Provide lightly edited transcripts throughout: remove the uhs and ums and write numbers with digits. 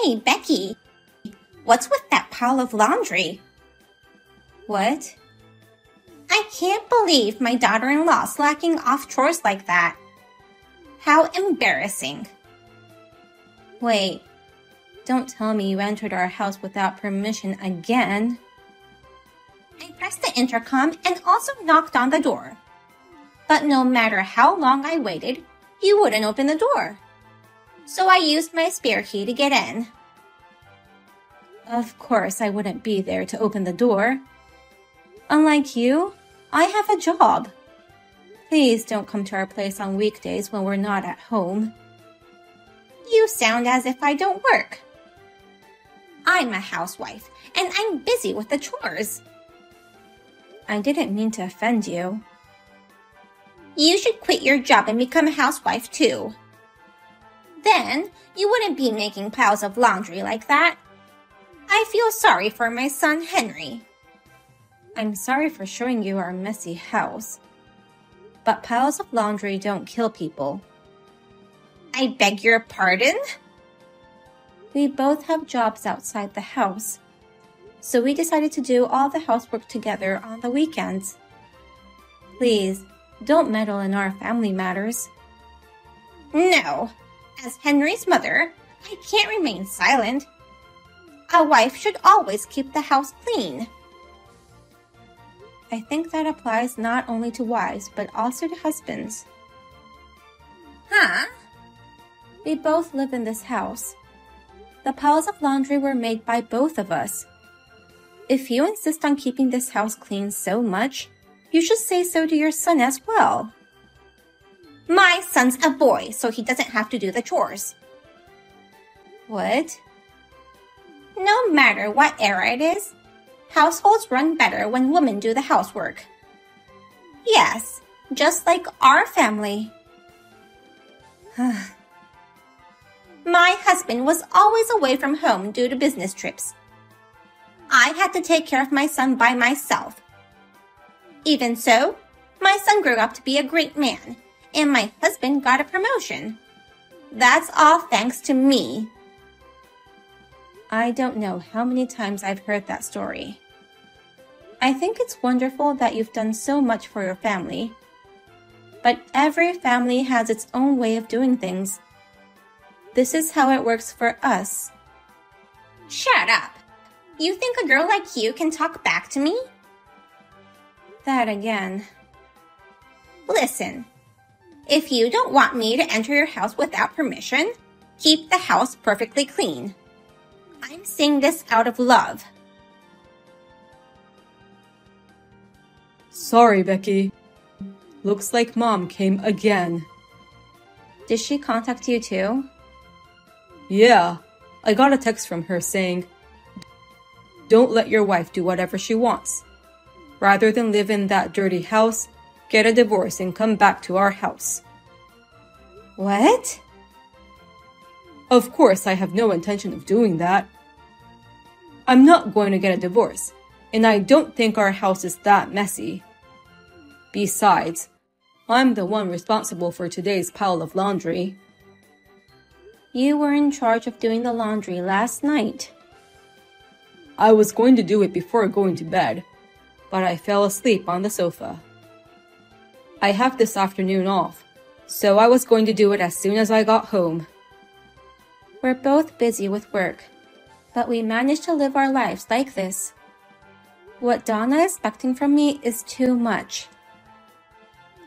Hey, Becky, what's with that pile of laundry? What? I can't believe my daughter-in-law slacking off chores like that. How embarrassing. Wait, don't tell me you entered our house without permission again. I pressed the intercom and also knocked on the door. But no matter how long I waited, you wouldn't open the door. So I used my spare key to get in. Of course, I wouldn't be there to open the door. Unlike you, I have a job. Please don't come to our place on weekdays when we're not at home. You sound as if I don't work. I'm a housewife, and I'm busy with the chores. I didn't mean to offend you. You should quit your job and become a housewife too. Then you wouldn't be making piles of laundry like that. I feel sorry for my son Henry. I'm sorry for showing you our messy house. But piles of laundry don't kill people. I beg your pardon? We both have jobs outside the house, so we decided to do all the housework together on the weekends. Please, don't meddle in our family matters. No, as Henry's mother, I can't remain silent. A wife should always keep the house clean. I think that applies not only to wives, but also to husbands. Huh? We both live in this house. The piles of laundry were made by both of us. If you insist on keeping this house clean so much, you should say so to your son as well. My son's a boy, so he doesn't have to do the chores. What? No matter what era it is, households run better when women do the housework. Yes, just like our family. My husband was always away from home due to business trips. I had to take care of my son by myself. Even so, my son grew up to be a great man, and my husband got a promotion. That's all thanks to me. I don't know how many times I've heard that story. I think it's wonderful that you've done so much for your family. But every family has its own way of doing things. This is how it works for us. Shut up! You think a girl like you can talk back to me? That again. Listen, if you don't want me to enter your house without permission, keep the house perfectly clean. I'm saying this out of love. Sorry, Becky. Looks like Mom came again. Did she contact you too? Yeah, I got a text from her saying, "Don't let your wife do whatever she wants. Rather than live in that dirty house, get a divorce and come back to our house." What? Of course, I have no intention of doing that. I'm not going to get a divorce, and I don't think our house is that messy. Besides, I'm the one responsible for today's pile of laundry. You were in charge of doing the laundry last night. I was going to do it before going to bed, but I fell asleep on the sofa. I have this afternoon off, so I was going to do it as soon as I got home. We're both busy with work, but we managed to live our lives like this. What Donna is expecting from me is too much.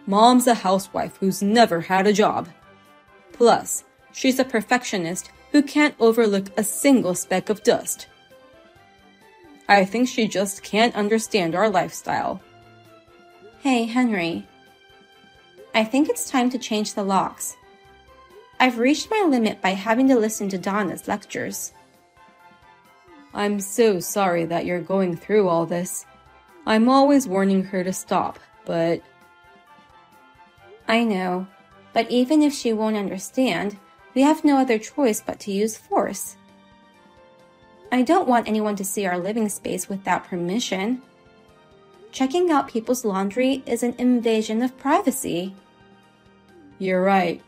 Mom's a housewife who's never had a job. Plus, she's a perfectionist who can't overlook a single speck of dust. I think she just can't understand our lifestyle. Hey, Henry. I think it's time to change the locks. I've reached my limit by having to listen to Donna's lectures. I'm so sorry that you're going through all this. I'm always warning her to stop, but... I know, but even if she won't understand, we have no other choice but to use force. I don't want anyone to see our living space without permission. Checking out people's laundry is an invasion of privacy. You're right.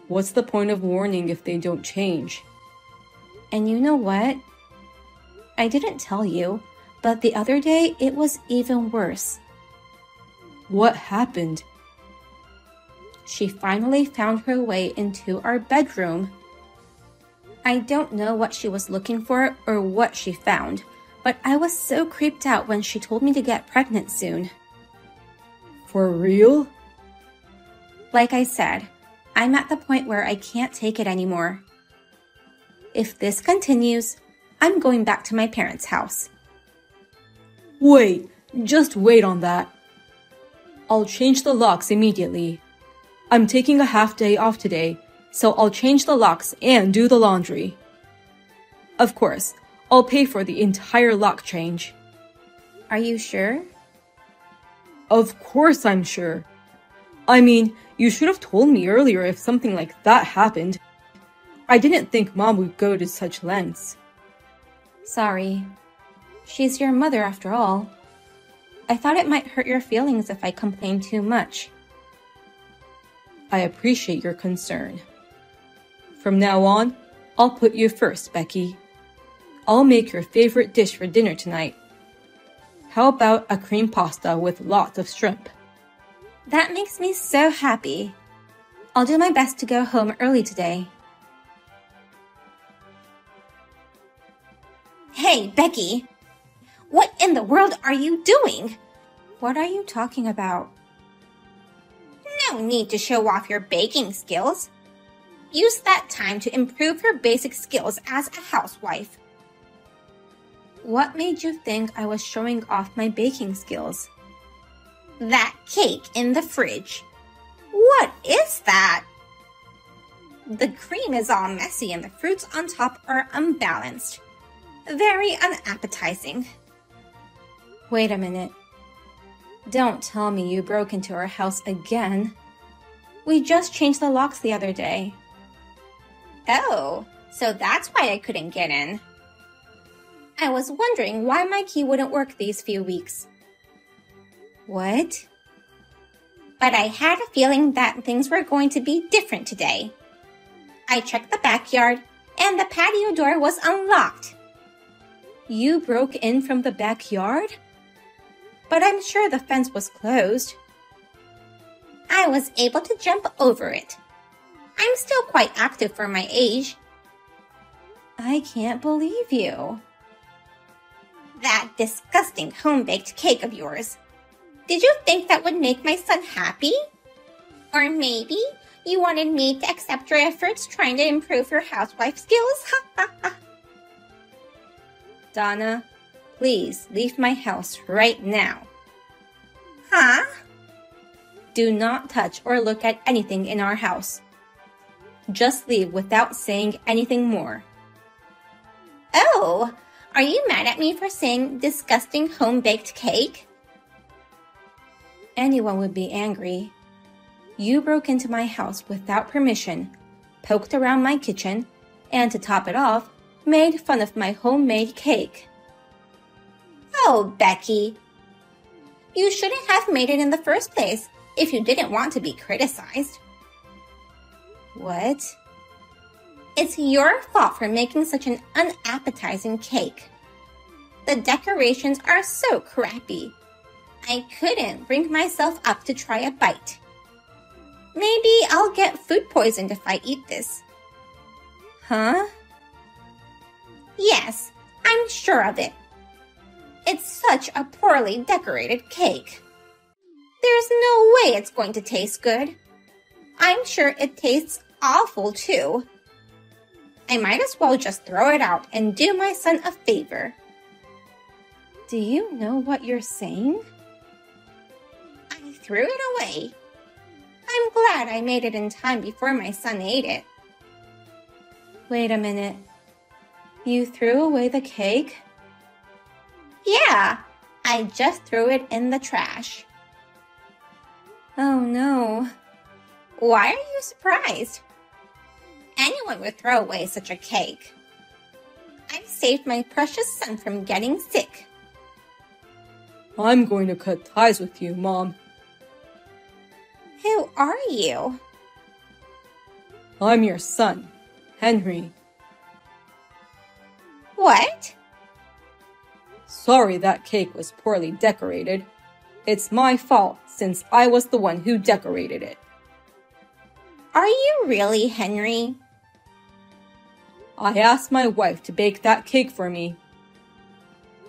What's the point of warning if they don't change? And you know what? I didn't tell you, but the other day it was even worse. What happened? She finally found her way into our bedroom. I don't know what she was looking for or what she found, but I was so creeped out when she told me to get pregnant soon. For real? Like I said, I'm at the point where I can't take it anymore. If this continues, I'm going back to my parents' house. Wait, just wait on that. I'll change the locks immediately. I'm taking a half day off today, so I'll change the locks and do the laundry. Of course, I'll pay for the entire lock change. Are you sure? Of course I'm sure. I mean, you should have told me earlier if something like that happened. I didn't think Mom would go to such lengths. Sorry. She's your mother after all. I thought it might hurt your feelings if I complained too much. I appreciate your concern. From now on, I'll put you first, Becky. I'll make your favorite dish for dinner tonight. How about a cream pasta with lots of shrimp? That makes me so happy. I'll do my best to go home early today. Hey, Becky! What in the world are you doing? What are you talking about? No need to show off your baking skills. Use that time to improve your basic skills as a housewife. What made you think I was showing off my baking skills? That cake in the fridge. What is that? The cream is all messy and the fruits on top are unbalanced. Very unappetizing. Wait a minute. Don't tell me you broke into our house again. We just changed the locks the other day. Oh, so that's why I couldn't get in. I was wondering why my key wouldn't work these few weeks. What? But I had a feeling that things were going to be different today. I checked the backyard and the patio door was unlocked. You broke in from the backyard? But I'm sure the fence was closed. I was able to jump over it. I'm still quite active for my age. I can't believe you. That disgusting home-baked cake of yours. Did you think that would make my son happy? Or maybe you wanted me to accept your efforts trying to improve your housewife skills? Donna, please leave my house right now. Huh? Do not touch or look at anything in our house. Just leave without saying anything more. Oh, are you mad at me for saying disgusting home-baked cake? Anyone would be angry. You broke into my house without permission, poked around my kitchen, and to top it off, made fun of my homemade cake. Oh, Becky. You shouldn't have made it in the first place if you didn't want to be criticized. What? It's your fault for making such an unappetizing cake. The decorations are so crappy. I couldn't bring myself up to try a bite. Maybe I'll get food poisoned if I eat this. Huh? Yes, I'm sure of it. It's such a poorly decorated cake. There's no way it's going to taste good. I'm sure it tastes awful too. I might as well just throw it out and do my son a favor. Do you know what you're saying? I threw it away. I'm glad I made it in time before my son ate it. Wait a minute. You threw away the cake? Yeah, I just threw it in the trash. Oh no. Why are you surprised? Anyone would throw away such a cake. I've saved my precious son from getting sick. I'm going to cut ties with you, Mom. Who are you? I'm your son, Henry. What? Sorry that cake was poorly decorated. It's my fault since I was the one who decorated it. Are you really, Henry? I asked my wife to bake that cake for me.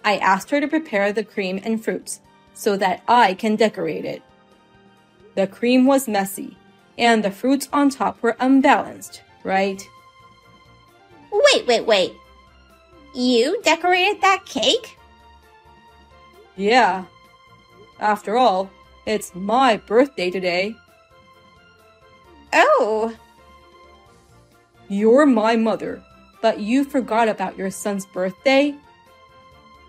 I asked her to prepare the cream and fruits so that I can decorate it. The cream was messy, and the fruits on top were unbalanced, right? Wait. You decorated that cake? Yeah. After all, it's my birthday today. Oh. You're my mother, but you forgot about your son's birthday?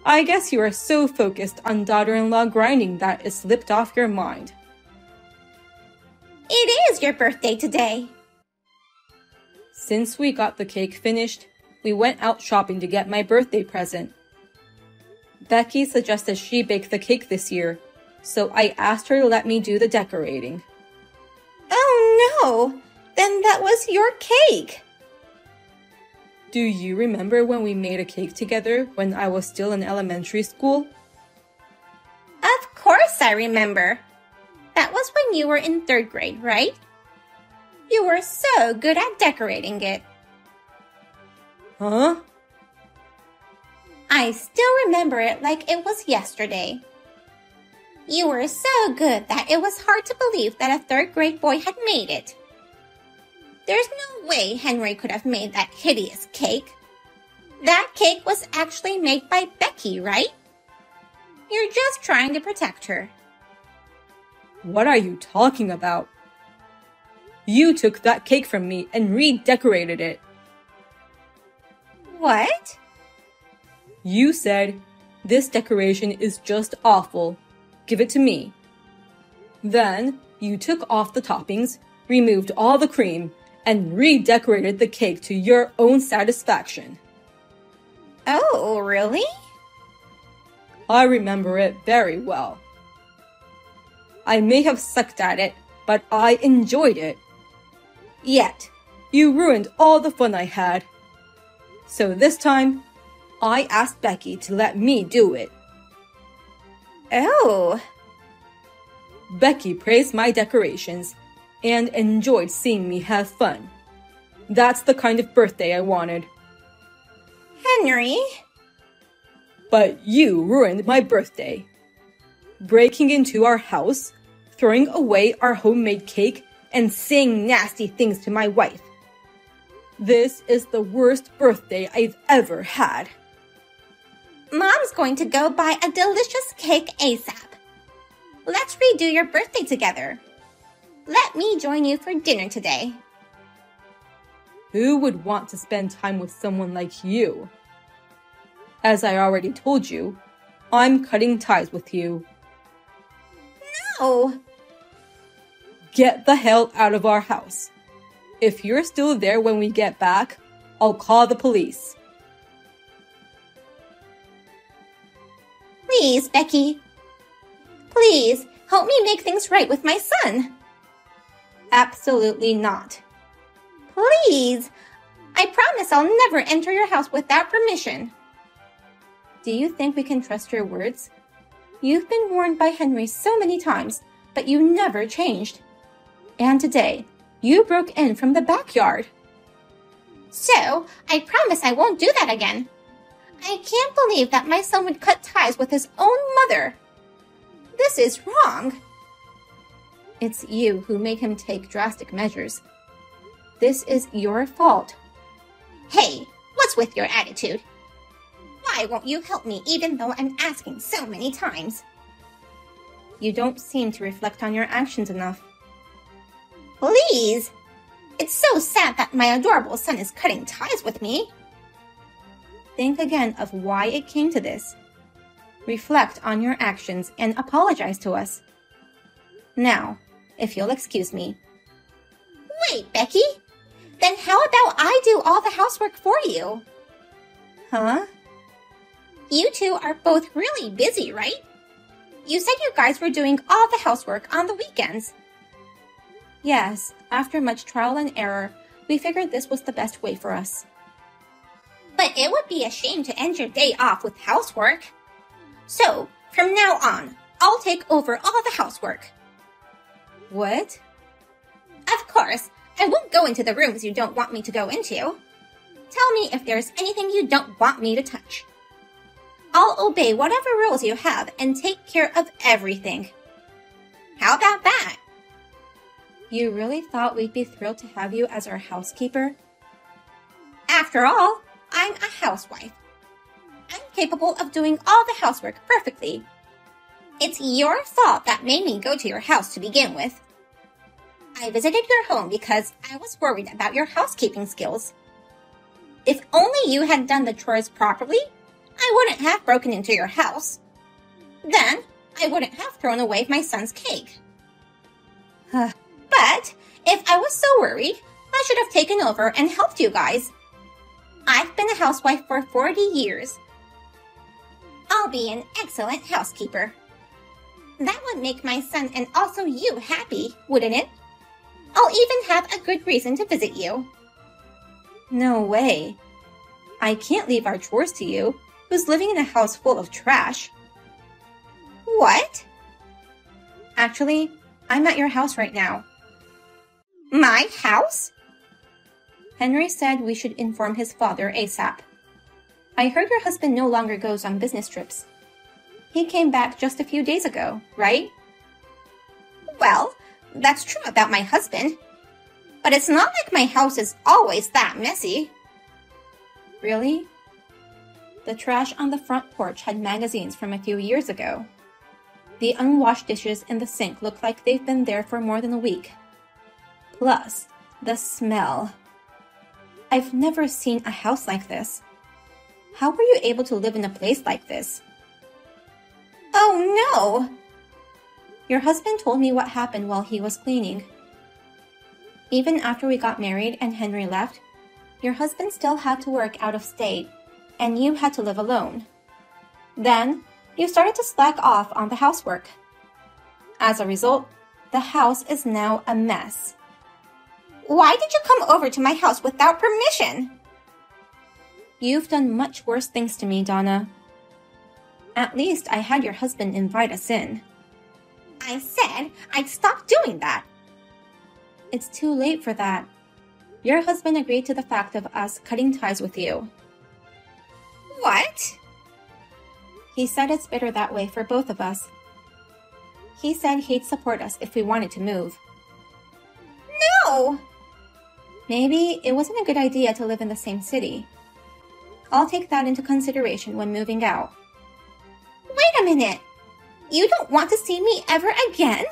I guess you are so focused on daughter-in-law grinding that it slipped off your mind. It is your birthday today. Since we got the cake finished, we went out shopping to get my birthday present. Becky suggested she bake the cake this year, so I asked her to let me do the decorating. Oh no! Then that was your cake! Do you remember when we made a cake together when I was still in elementary school? Of course I remember. That was when you were in 3rd grade, right? You were so good at decorating it. Huh? I still remember it like it was yesterday. You were so good that it was hard to believe that a 3rd grade boy had made it. There's no way Henry could have made that hideous cake. That cake was actually made by Becky, right? You're just trying to protect her. What are you talking about? You took that cake from me and redecorated it. What? You said, "This decoration is just awful. Give it to me." Then, you took off the toppings, removed all the cream, and redecorated the cake to your own satisfaction. Oh, really? I remember it very well. I may have sucked at it, but I enjoyed it. Yet, you ruined all the fun I had. So this time, I asked Becky to let me do it. Oh. Becky praised my decorations and enjoyed seeing me have fun. That's the kind of birthday I wanted. Henry? But you ruined my birthday. Breaking into our house, throwing away our homemade cake, and saying nasty things to my wife. This is the worst birthday I've ever had. Mom's going to go buy a delicious cake ASAP. Let's redo your birthday together. Let me join you for dinner today. Who would want to spend time with someone like you? As I already told you, I'm cutting ties with you. No! Get the hell out of our house. If you're still there when we get back, I'll call the police. Please, Becky. Please, help me make things right with my son. Absolutely not. Please. I promise I'll never enter your house without permission. Do you think we can trust your words? You've been warned by Henry so many times, but you never changed. And today, you broke in from the backyard. So, I promise I won't do that again. I can't believe that my son would cut ties with his own mother. This is wrong. It's you who made him take drastic measures. This is your fault. Hey, what's with your attitude? Why won't you help me even though I'm asking so many times? You don't seem to reflect on your actions enough. Please! It's so sad that my adorable son is cutting ties with me. Think again of why it came to this. Reflect on your actions and apologize to us. Now, if you'll excuse me. Wait, Becky! Then how about I do all the housework for you? Huh? You two are both really busy, right? You said you guys were doing all the housework on the weekends. Yes, after much trial and error, we figured this was the best way for us. But But it would be a shame to end your day off with housework. So, from now on, I'll take over all the housework. What? Of course, I won't go into the rooms you don't want me to go into. Tell me if there's anything you don't want me to touch. I'll obey whatever rules you have and take care of everything. How about that? You really thought we'd be thrilled to have you as our housekeeper? After all, I'm a housewife. I'm capable of doing all the housework perfectly. It's your fault that made me go to your house to begin with. I visited your home because I was worried about your housekeeping skills. If only you had done the chores properly, I wouldn't have broken into your house. Then, I wouldn't have thrown away my son's cake. But, if I was so worried, I should have taken over and helped you guys. I've been a housewife for 40 years. I'll be an excellent housekeeper. That would make my son and also you happy, wouldn't it? I'll even have a good reason to visit you. No way. I can't leave our chores to you, who's living in a house full of trash. What? Actually, I'm at your house right now. My house? Henry said we should inform his father ASAP. I heard your husband no longer goes on business trips. He came back just a few days ago, right? Well, that's true about my husband. But it's not like my house is always that messy. Really? The trash on the front porch had magazines from a few years ago. The unwashed dishes in the sink look like they've been there for more than a week. Plus, the smell. I've never seen a house like this. How were you able to live in a place like this? Oh no! Your husband told me what happened while he was cleaning. Even after we got married and Henry left, your husband still had to work out of state, and you had to live alone. Then, you started to slack off on the housework. As a result, the house is now a mess. Why did you come over to my house without permission? You've done much worse things to me, Donna. At least I had your husband invite us in. I said I'd stop doing that. It's too late for that. Your husband agreed to the fact of us cutting ties with you. What? He said it's better that way for both of us. He said he'd support us if we wanted to move. No! Maybe it wasn't a good idea to live in the same city. I'll take that into consideration when moving out. Wait a minute! You don't want to see me ever again?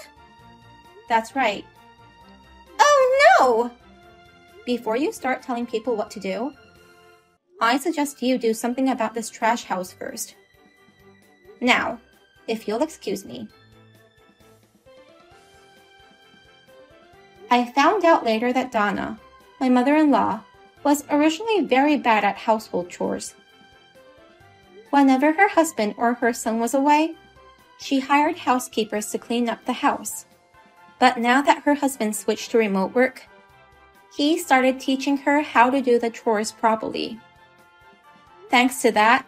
That's right. Oh no! Before you start telling people what to do, I suggest you do something about this trash house first. Now, if you'll excuse me. I found out later that Donna, my mother-in-law, was originally very bad at household chores. Whenever her husband or her son was away, she hired housekeepers to clean up the house. But now that her husband switched to remote work, he started teaching her how to do the chores properly. Thanks to that,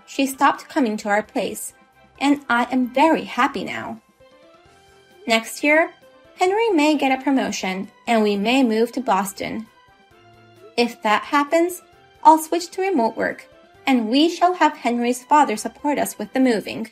she stopped coming to our place, and I am very happy now. Next year, Henry may get a promotion and we may move to Boston. If that happens, I'll switch to remote work, and we shall have Henry's father support us with the moving.